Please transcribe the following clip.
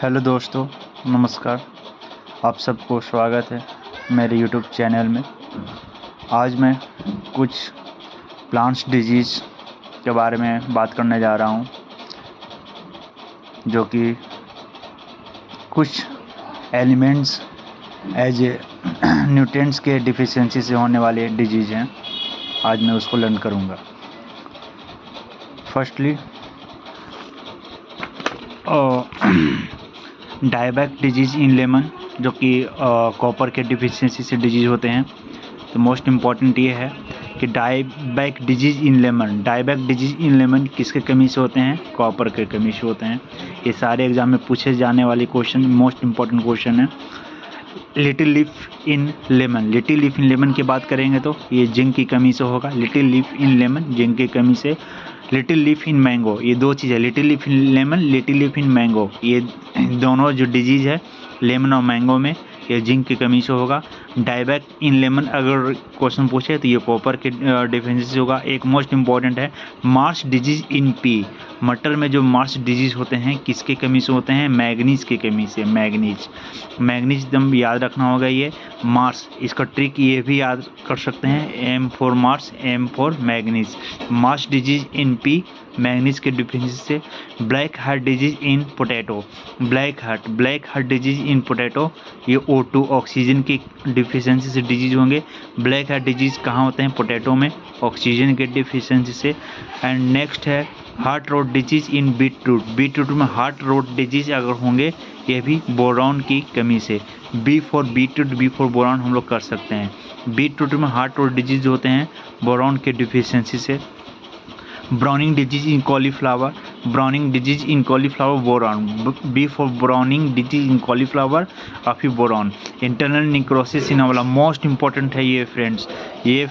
Hello दोस्तों, नमस्कार। आप सबको स्वागत है मेरे यूट्यूब चैनल में। आज मैं कुछ प्लांट्स डिजीज़ के बारे में बात करने जा रहा हूं, जो कि कुछ एलिमेंट्स एज ए न्यूट्रिएंट्स के डिफिशियंसी से होने वाले डिजीज़ हैं। आज मैं उसको लर्न करूंगा। Firstly dieback disease in lemon, जो कि कॉपर के डिफिशियंसी से डिजीज़ होते हैं। तो मोस्ट इम्पॉर्टेंट ये है कि डायबैक डिजीज़ इन लेमन किसके कमी से होते हैं? कॉपर के कमी से होते हैं। ये सारे एग्जाम में पूछे जाने वाले क्वेश्चन, मोस्ट इम्पॉर्टेंट क्वेश्चन है। लिटिल लीफ इन लेमन की बात करेंगे तो ये जिंक की कमी से होगा। लिटिल लीफ इन लेमन जिंक की कमी से। लिटिल लीफ इन मैंगो, ये दो चीज़ है, little leaf in lemon, little leaf in mango. ये दोनों जो डिजीज़ है लेमन और मैंगो में, ये जिंक की कमी से होगा। डायबैक इन लेमन अगर क्वेश्चन पूछे तो ये कॉपर के डिफिशियंसी से होगा। एक मोस्ट इम्पॉर्टेंट है मार्स डिजीज़ इन पी। मटर में जो मार्स डिजीज़ होते हैं किसके कमी से होते हैं? मैग्नीज की कमी से। मैग्नीज एकदम याद रखना होगा। ये मार्स, इसका ट्रिक ये भी याद कर सकते हैं, M for marsh, M for manganese. Marsh disease in pea, manganese के डिफिशियंसी से। Black heart disease in potato, black heart disease in potato, ये O2 ऑक्सीजन की डिफिशियंसी से डिजीज़ होंगे। ब्लैक हार्ट डिजीज़ कहाँ होते हैं? पोटैटो में, ऑक्सीजन के डिफिशियंसी से। एंड नेक्स्ट है heart rot disease in beetroot में हार्ट रोट डिजीज़ अगर होंगे, ये भी बोरॉन की कमी से। B for beetroot, B for boron हम लोग कर सकते हैं। बीटरूट में हार्ट रोट डिजीज़ होते हैं बोरॉन के डिफिशियंसी से। Browning disease in cauliflower, boron, B for browning disease in cauliflower और फिर बोरॉन। इंटरनल निक्रोसिस इन आंवला, मोस्ट इंपॉर्टेंट है ये फ्रेंड्स। ये